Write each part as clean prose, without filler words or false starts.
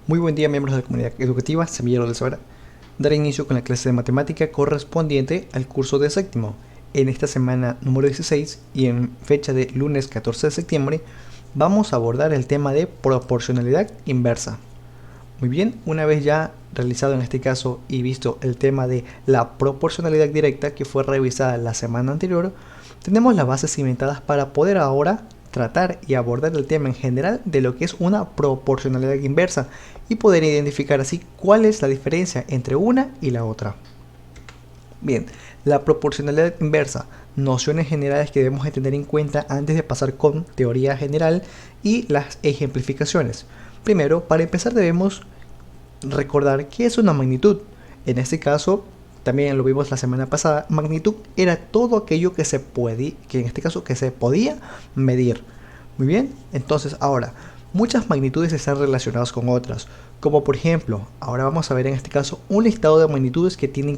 Muy buen día, miembros de la comunidad educativa Semillero del Saber. Daré inicio con la clase de matemática correspondiente al curso de séptimo. En esta semana número 16 y en fecha de lunes 14 de septiembre vamos a abordar el tema de proporcionalidad inversa. Muy bien, una vez ya realizado en este caso y visto el tema de la proporcionalidad directa que fue revisada la semana anterior, tenemos las bases cimentadas para poder ahora tratar y abordar el tema en general de lo que es una proporcionalidad inversa y poder identificar así cuál es la diferencia entre una y la otra. Bien, la proporcionalidad inversa, nociones generales que debemos de tener en cuenta antes de pasar con teoría general y las ejemplificaciones. Primero, para empezar debemos recordar qué es una magnitud. En este caso, también lo vimos la semana pasada, magnitud era todo aquello que se podía medir. Muy bien, entonces ahora, muchas magnitudes están relacionadas con otras, como por ejemplo, ahora vamos a ver en este caso un listado de magnitudes que tienen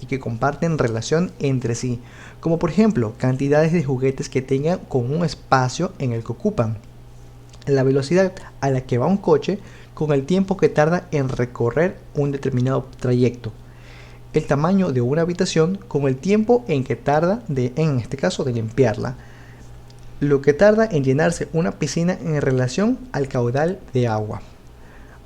y que comparten relación entre sí, como por ejemplo, cantidades de juguetes que tengan con un espacio en el que ocupan, la velocidad a la que va un coche con el tiempo que tarda en recorrer un determinado trayecto, el tamaño de una habitación con el tiempo en que tarda en este caso de limpiarla, lo que tarda en llenarse una piscina en relación al caudal de agua.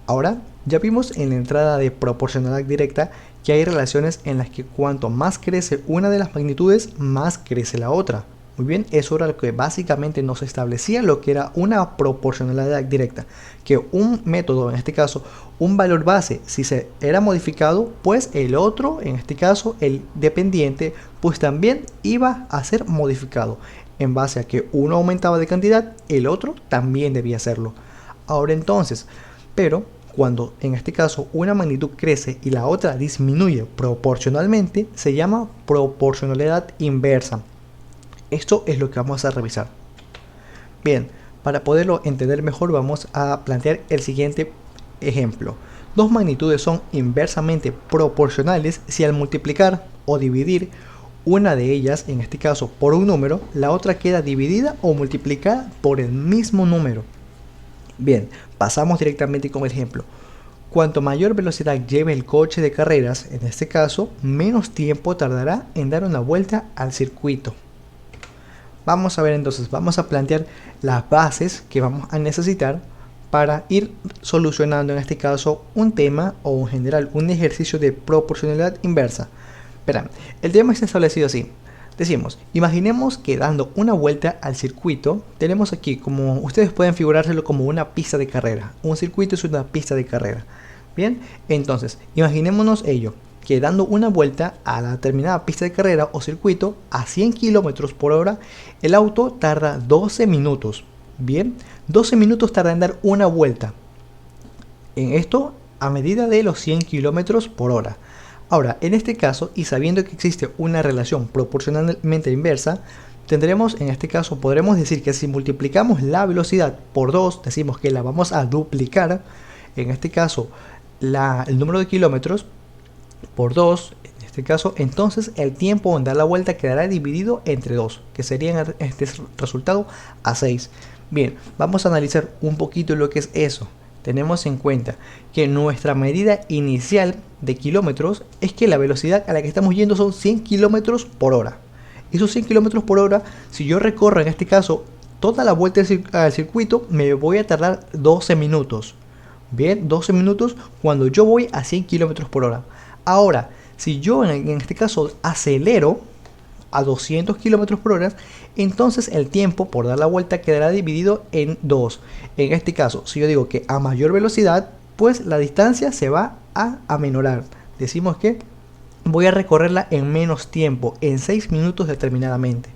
Ahora ya vimos en la entrada de proporcionalidad directa que hay relaciones en las que cuanto más crece una de las magnitudes, más crece la otra. Muy bien, eso era lo que básicamente nos establecía lo que era una proporcionalidad directa, que un método, en este caso un valor base, si se era modificado, pues el otro, en este caso el dependiente, pues también iba a ser modificado. En base a que uno aumentaba de cantidad, el otro también debía hacerlo. Ahora entonces, pero cuando en este caso una magnitud crece y la otra disminuye proporcionalmente, se llama proporcionalidad inversa. Esto es lo que vamos a revisar. Bien, para poderlo entender mejor vamos a plantear el siguiente ejemplo. Dos magnitudes son inversamente proporcionales si al multiplicar o dividir una de ellas, en este caso por un número, la otra queda dividida o multiplicada por el mismo número. Bien, pasamos directamente con el ejemplo. Cuanto mayor velocidad lleve el coche de carreras, en este caso, menos tiempo tardará en dar una vuelta al circuito. Vamos a ver entonces, vamos a plantear las bases que vamos a necesitar para ir solucionando en este caso un tema o en general un ejercicio de proporcionalidad inversa. Verán, el tema está establecido así. Decimos, imaginemos que dando una vuelta al circuito, tenemos aquí, como ustedes pueden figurárselo como una pista de carrera. Un circuito es una pista de carrera. Bien, entonces, imaginémonos ello, que dando una vuelta a la determinada pista de carrera o circuito a 100 km por hora, el auto tarda 12 minutos. Bien, 12 minutos tarda en dar una vuelta. En esto a medida de los 100 km por hora. Ahora, en este caso, y sabiendo que existe una relación proporcionalmente inversa, tendremos, en este caso, podremos decir que si multiplicamos la velocidad por 2, decimos que la vamos a duplicar, en este caso, el número de kilómetros por 2, en este caso, entonces el tiempo en dar la vuelta quedará dividido entre 2, que sería en este resultado a 6. Bien, vamos a analizar un poquito lo que es eso. Tenemos en cuenta que nuestra medida inicial de kilómetros es que la velocidad a la que estamos yendo son 100 kilómetros por hora. Esos 100 kilómetros por hora, si yo recorro en este caso toda la vuelta al circuito, me voy a tardar 12 minutos. Bien, 12 minutos cuando yo voy a 100 kilómetros por hora. Ahora, si yo en este caso acelero a 200 km por hora, entonces el tiempo por dar la vuelta quedará dividido en 2. En este caso, si yo digo que a mayor velocidad, pues la distancia se va a aminorar. Decimos que voy a recorrerla en menos tiempo, en 6 minutos determinadamente.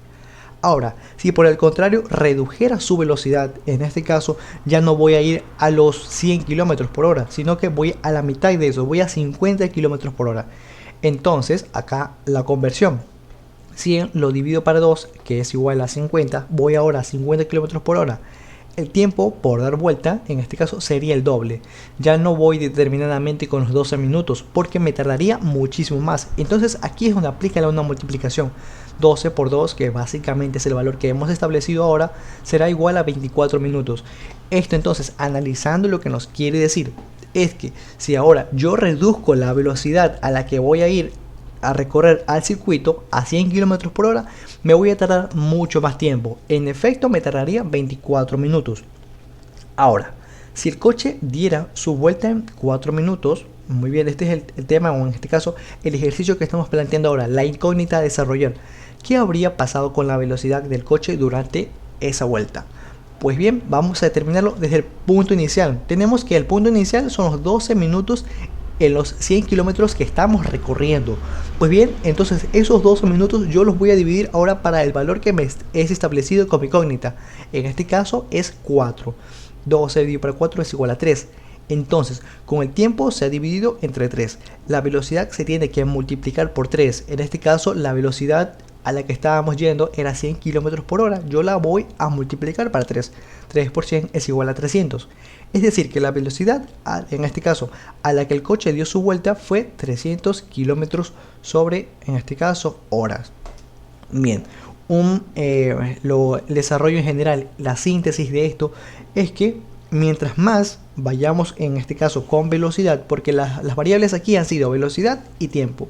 Ahora, si por el contrario redujera su velocidad, en este caso ya no voy a ir a los 100 km por hora, sino que voy a la mitad de eso, voy a 50 km por hora. Entonces, acá la conversión. 100 lo divido para 2, que es igual a 50, voy ahora a 50 km por hora. el tiempo por dar vuelta, en este caso, sería el doble. Ya no voy determinadamente con los 12 minutos porque me tardaría muchísimo más. Entonces aquí es donde aplica una multiplicación. 12 por 2, que básicamente es el valor que hemos establecido ahora, será igual a 24 minutos. Esto entonces, analizando lo que nos quiere decir, es que si ahora yo reduzco la velocidad a la que voy a ir a recorrer al circuito a 100 km por hora, me voy a tardar mucho más tiempo. En efecto, me tardaría 24 minutos. Ahora, si el coche diera su vuelta en 4 minutos, muy bien, este es el tema, o en este caso, el ejercicio que estamos planteando ahora, la incógnita a desarrollar. ¿Qué habría pasado con la velocidad del coche durante esa vuelta? Pues bien, vamos a determinarlo desde el punto inicial. Tenemos que el punto inicial son los 12 minutos en los 100 kilómetros que estamos recorriendo. Pues bien, entonces esos 12 minutos yo los voy a dividir ahora para el valor que me es establecido con mi incógnita. En este caso es 4. 12 dividido por 4 es igual a 3. Entonces, con el tiempo se ha dividido entre 3. La velocidad se tiene que multiplicar por 3. En este caso, la velocidad a la que estábamos yendo era 100 km por hora. Yo la voy a multiplicar para 3. 3 por 100 es igual a 300. Es decir, que la velocidad, en este caso, a la que el coche dio su vuelta fue 300 km sobre, en este caso, horas. Bien, el desarrollo en general, la síntesis de esto es que mientras más vayamos, en este caso, con velocidad, porque las variables aquí han sido velocidad y tiempo.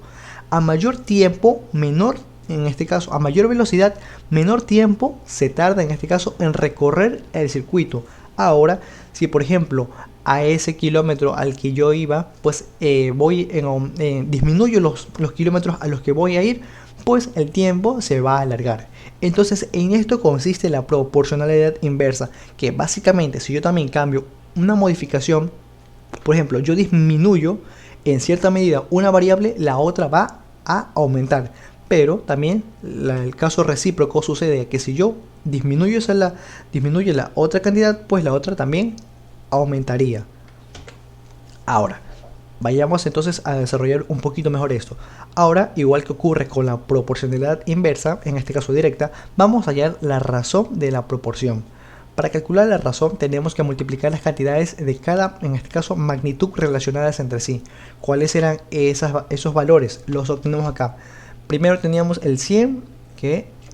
A mayor tiempo, menor, en este caso, a mayor velocidad, menor tiempo se tarda, en este caso, en recorrer el circuito. Ahora, si por ejemplo a ese kilómetro al que yo iba, pues disminuyo los kilómetros a los que voy a ir, pues el tiempo se va a alargar. Entonces en esto consiste la proporcionalidad inversa, que básicamente si yo también cambio una modificación, por ejemplo yo disminuyo en cierta medida una variable, la otra va a aumentar. Pero también el caso recíproco sucede que si yo disminuye la otra cantidad, pues la otra también aumentaría. Ahora, vayamos entonces a desarrollar un poquito mejor esto. Ahora, igual que ocurre con la proporcionalidad inversa, en este caso directa, vamos a hallar la razón de la proporción. Para calcular la razón tenemos que multiplicar las cantidades de cada, en este caso, magnitud relacionadas entre sí. ¿Cuáles eran esos valores? Los obtenemos acá. Primero teníamos el 100,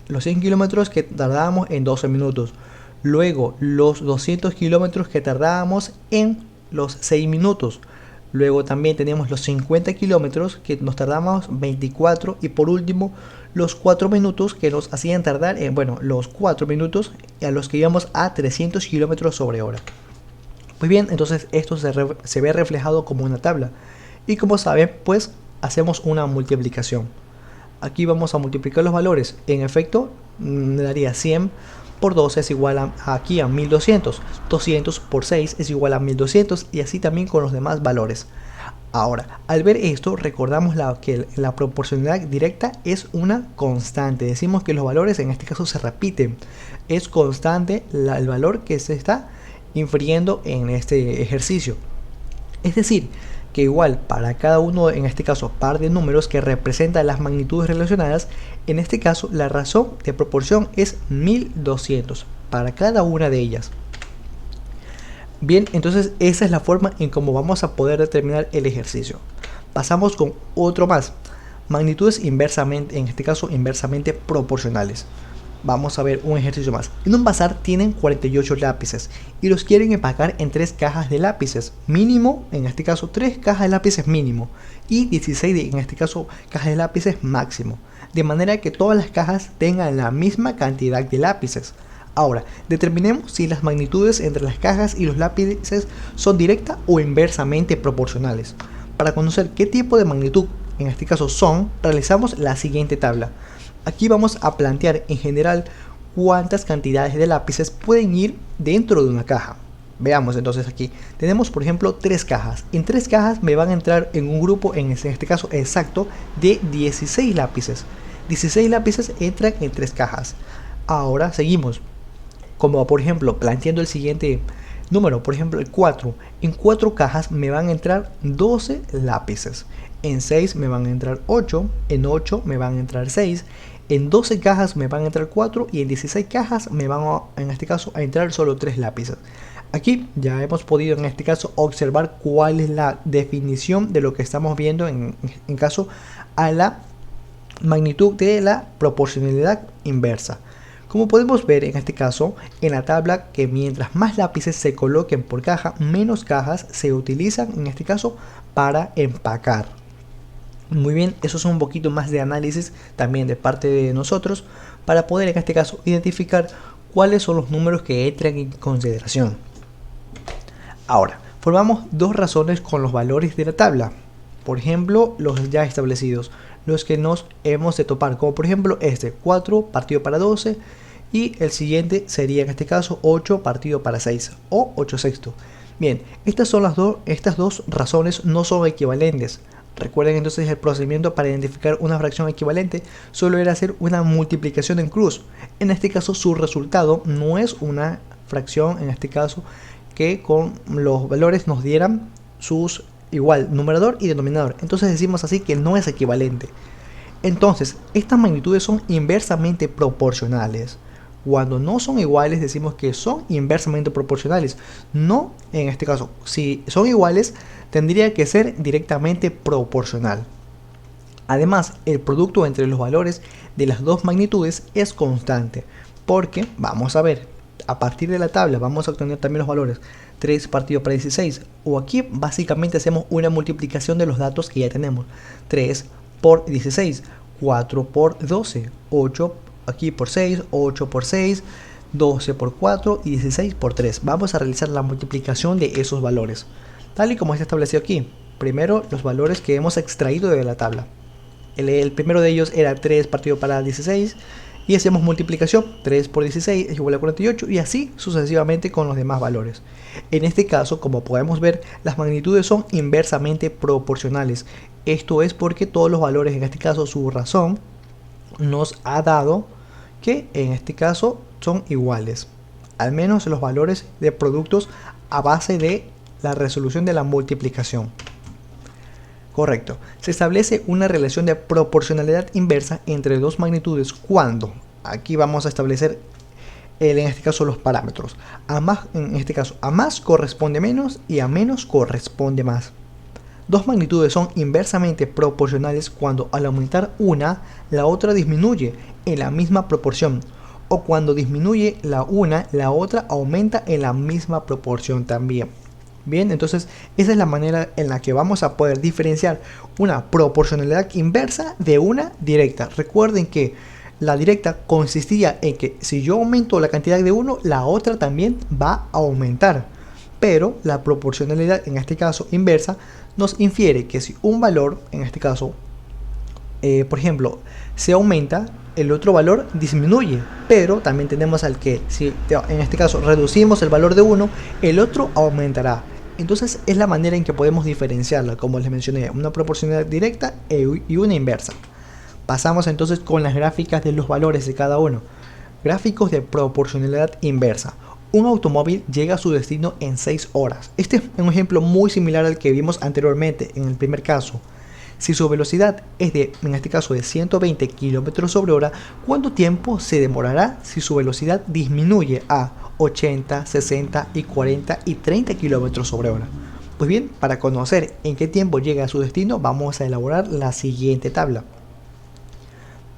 los 100 kilómetros que tardábamos en 12 minutos. Luego los 200 kilómetros que tardábamos en los 6 minutos. Luego también teníamos los 50 kilómetros que nos tardábamos 24. Y por último los 4 minutos que nos hacían tardar, los 4 minutos a los que íbamos a 300 kilómetros sobre hora. Pues bien, entonces esto se ve reflejado como una tabla. Y como saben, pues hacemos una multiplicación. Aquí vamos a multiplicar los valores. En efecto, me daría 100 por 12 es igual aquí a 1200. 200 por 6 es igual a 1200 y así también con los demás valores. Ahora, al ver esto, recordamos que la proporcionalidad directa es una constante. Decimos que los valores en este caso se repiten. Es constante el valor que se está infiriendo en este ejercicio. Es decir, que igual para cada uno, en este caso par de números que representan las magnitudes relacionadas, en este caso la razón de proporción es 1200 para cada una de ellas. Bien, entonces esa es la forma en cómo vamos a poder determinar el ejercicio. Pasamos con otro más, magnitudes inversamente, en este caso inversamente proporcionales. Vamos a ver un ejercicio más. En un bazar tienen 48 lápices y los quieren empacar en 3 cajas de lápices mínimo, en este caso 3 cajas de lápices mínimo y 16 en este caso cajas de lápices máximo, de manera que todas las cajas tengan la misma cantidad de lápices. Ahora, determinemos si las magnitudes entre las cajas y los lápices son directa o inversamente proporcionales. Para conocer qué tipo de magnitud en este caso son, realizamos la siguiente tabla. Aquí vamos a plantear en general cuántas cantidades de lápices pueden ir dentro de una caja. Veamos entonces aquí. Tenemos por ejemplo 3 cajas. En 3 cajas me van a entrar en un grupo, en este caso exacto, de 16 lápices. 16 lápices entran en 3 cajas. Ahora seguimos. Como por ejemplo planteando el siguiente número, por ejemplo el 4. En 4 cajas me van a entrar 12 lápices. En 6 me van a entrar 8, en 8 me van a entrar 6, En 12 cajas me van a entrar 4 y en 16 cajas me van en este caso a entrar solo 3 lápices. Aquí ya hemos podido en este caso observar cuál es la definición de lo que estamos viendo en caso a la magnitud de la proporcionalidad inversa. Como podemos ver en este caso en la tabla, que mientras más lápices se coloquen por caja, menos cajas se utilizan en este caso para empacar. Muy bien, eso es un poquito más de análisis también de parte de nosotros para poder en este caso identificar cuáles son los números que entran en consideración. Ahora, formamos dos razones con los valores de la tabla. Por ejemplo, los ya establecidos, los que nos hemos de topar, como por ejemplo este 4 partido para 12 y el siguiente sería en este caso 8 partido para 6 o 8 sexto. Bien, estas dos razones no son equivalentes. Recuerden entonces el procedimiento para identificar una fracción equivalente solo era hacer una multiplicación en cruz. En este caso su resultado no es una fracción, en este caso que con los valores nos dieran sus igual numerador y denominador. Entonces decimos así que no es equivalente. Entonces estas magnitudes son inversamente proporcionales. Cuando no son iguales decimos que son inversamente proporcionales. No, en este caso, si son iguales tendría que ser directamente proporcional. Además, el producto entre los valores de las dos magnitudes es constante, porque vamos a ver, a partir de la tabla vamos a obtener también los valores 3 partido para 16, o aquí básicamente hacemos una multiplicación de los datos que ya tenemos. 3 por 16, 4 por 12, 8 aquí por 6, 8 por 6, 12 por 4 y 16 por 3. Vamos a realizar la multiplicación de esos valores, tal y como está establecido aquí. Primero los valores que hemos extraído de la tabla. El primero de ellos era 3 partido para 16 y hacemos multiplicación. 3 por 16 es igual a 48 y así sucesivamente con los demás valores. En este caso, como podemos ver, las magnitudes son inversamente proporcionales. Esto es porque todos los valores, en este caso su razón, nos ha dado que en este caso son iguales, al menos los valores de productos a base de la resolución de la multiplicación. Correcto, se establece una relación de proporcionalidad inversa entre dos magnitudes cuando, aquí vamos a establecer en este caso los parámetros, en este caso a más corresponde menos y a menos corresponde más. Dos magnitudes son inversamente proporcionales cuando al aumentar una, la otra disminuye en la misma proporción, o cuando disminuye la una, la otra aumenta en la misma proporción también. Bien, entonces esa es la manera en la que vamos a poder diferenciar una proporcionalidad inversa de una directa. Recuerden que la directa consistía en que si yo aumento la cantidad de uno, la otra también va a aumentar. Pero la proporcionalidad, en este caso inversa, nos infiere que si un valor, en este caso, por ejemplo, se aumenta, el otro valor disminuye. Pero también tenemos al que si en este caso reducimos el valor de uno, el otro aumentará. Entonces es la manera en que podemos diferenciarla, como les mencioné, una proporcionalidad directa y una inversa. Pasamos entonces con las gráficas de los valores de cada uno. Gráficos de proporcionalidad inversa. Un automóvil llega a su destino en 6 horas. Este es un ejemplo muy similar al que vimos anteriormente en el primer caso. Si su velocidad es en este caso de 120 km sobre hora, ¿cuánto tiempo se demorará si su velocidad disminuye a 80, 60 y 40 y 30 km sobre hora? Pues bien, para conocer en qué tiempo llega a su destino, vamos a elaborar la siguiente tabla.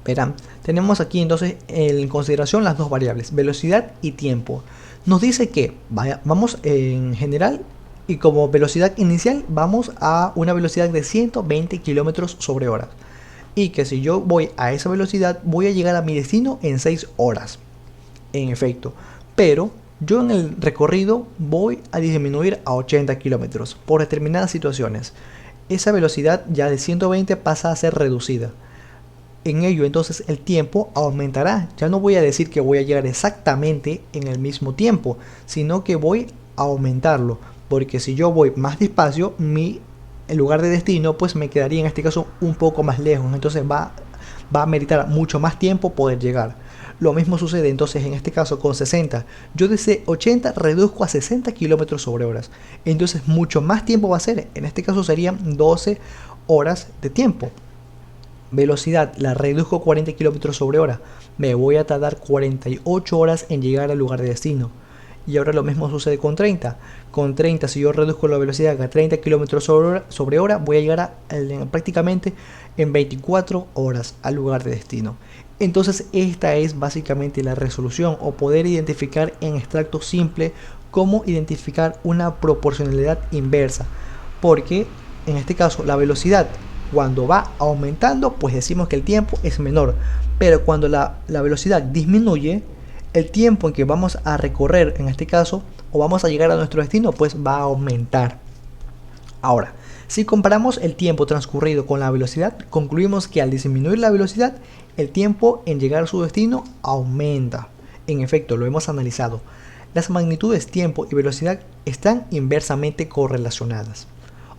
Verán, tenemos aquí entonces en consideración las dos variables, velocidad y tiempo. Nos dice que vamos en general y como velocidad inicial vamos a una velocidad de 120 km sobre hora. Y que si yo voy a esa velocidad voy a llegar a mi destino en 6 horas. En efecto, pero yo en el recorrido voy a disminuir a 80 km por determinadas situaciones. Esa velocidad ya de 120 pasa a ser reducida. En ello entonces el tiempo aumentará. Ya no voy a decir que voy a llegar exactamente en el mismo tiempo, sino que voy a aumentarlo, porque si yo voy más despacio, el lugar de destino pues me quedaría en este caso un poco más lejos, entonces va a meritar mucho más tiempo poder llegar. Lo mismo sucede entonces en este caso con 60. Yo desde 80 reduzco a 60 km sobre horas, entonces mucho más tiempo va a ser. En este caso serían 12 horas de tiempo. Velocidad, la reduzco a 40 km sobre hora. Me voy a tardar 48 horas en llegar al lugar de destino. Y ahora lo mismo sucede con 30. Con 30, si yo reduzco la velocidad a 30 km sobre hora, voy a llegar prácticamente en 24 horas al lugar de destino. Entonces esta es básicamente la resolución, o poder identificar en extracto simple cómo identificar una proporcionalidad inversa. Porque en este caso la velocidad, cuando va aumentando, pues decimos que el tiempo es menor. Pero cuando la velocidad disminuye, el tiempo en que vamos a recorrer, en este caso, o vamos a llegar a nuestro destino, pues va a aumentar. Ahora, si comparamos el tiempo transcurrido con la velocidad, concluimos que al disminuir la velocidad, el tiempo en llegar a su destino aumenta. En efecto, lo hemos analizado. Las magnitudes tiempo y velocidad están inversamente correlacionadas.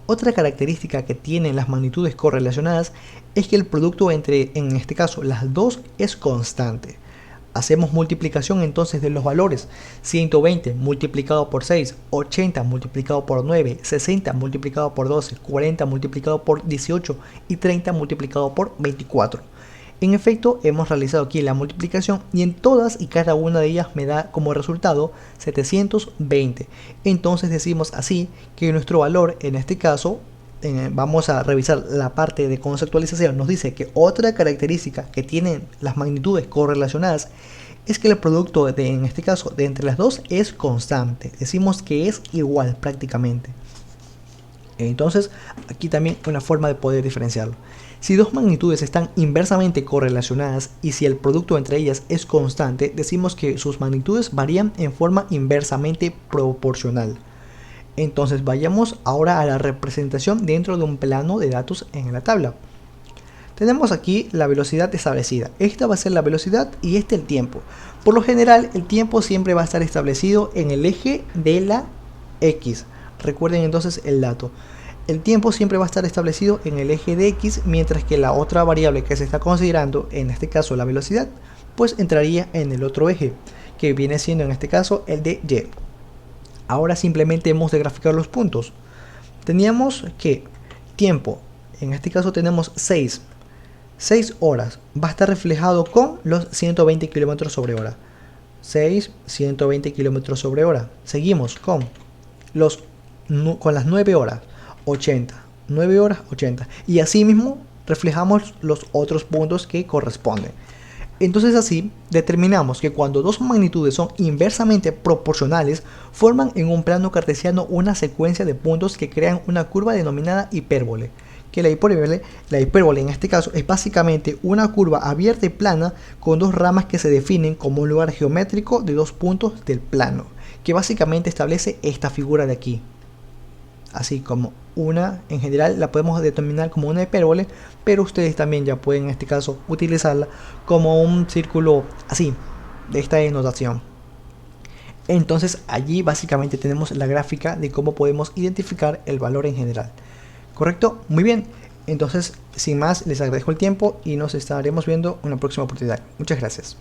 Otra característica que tienen las magnitudes correlacionadas es que el producto entre, en este caso, las dos es constante. Hacemos multiplicación entonces de los valores: 120 multiplicado por 6, 80 multiplicado por 9, 60 multiplicado por 12, 40 multiplicado por 18 y 30 multiplicado por 24. En efecto, hemos realizado aquí la multiplicación y en todas y cada una de ellas me da como resultado 720. Entonces decimos así que nuestro valor, en este caso, vamos a revisar la parte de conceptualización, nos dice que otra característica que tienen las magnitudes correlacionadas es que el producto en este caso de entre las dos es constante. Decimos que es igual prácticamente. Entonces aquí también una forma de poder diferenciarlo. Si dos magnitudes están inversamente correlacionadas y si el producto entre ellas es constante, decimos que sus magnitudes varían en forma inversamente proporcional. Entonces vayamos ahora a la representación dentro de un plano de datos en la tabla. Tenemos aquí la velocidad establecida. Esta va a ser la velocidad y este el tiempo. Por lo general, el tiempo siempre va a estar establecido en el eje de la X. Recuerden entonces el dato. El tiempo siempre va a estar establecido en el eje de X, mientras que la otra variable que se está considerando, en este caso la velocidad, pues entraría en el otro eje, que viene siendo en este caso el de Y. Ahora simplemente hemos de graficar los puntos. Teníamos que tiempo, en este caso tenemos 6 horas, va a estar reflejado con los 120 km sobre hora. 6, 120 km sobre hora. Seguimos con las 9 horas, 80. 9 horas, 80. Y así mismo reflejamos los otros puntos que corresponden. Entonces así determinamos que cuando dos magnitudes son inversamente proporcionales, forman en un plano cartesiano una secuencia de puntos que crean una curva denominada hipérbole. Que la hipérbole en este caso es básicamente una curva abierta y plana con dos ramas que se definen como un lugar geométrico de dos puntos del plano, que básicamente establece esta figura de aquí. Así como una, en general la podemos determinar como una hipérbole, pero ustedes también ya pueden en este caso utilizarla como un círculo así, de esta denotación. Entonces allí básicamente tenemos la gráfica de cómo podemos identificar el valor en general. ¿Correcto? Muy bien. Entonces, sin más, les agradezco el tiempo y nos estaremos viendo en una próxima oportunidad. Muchas gracias.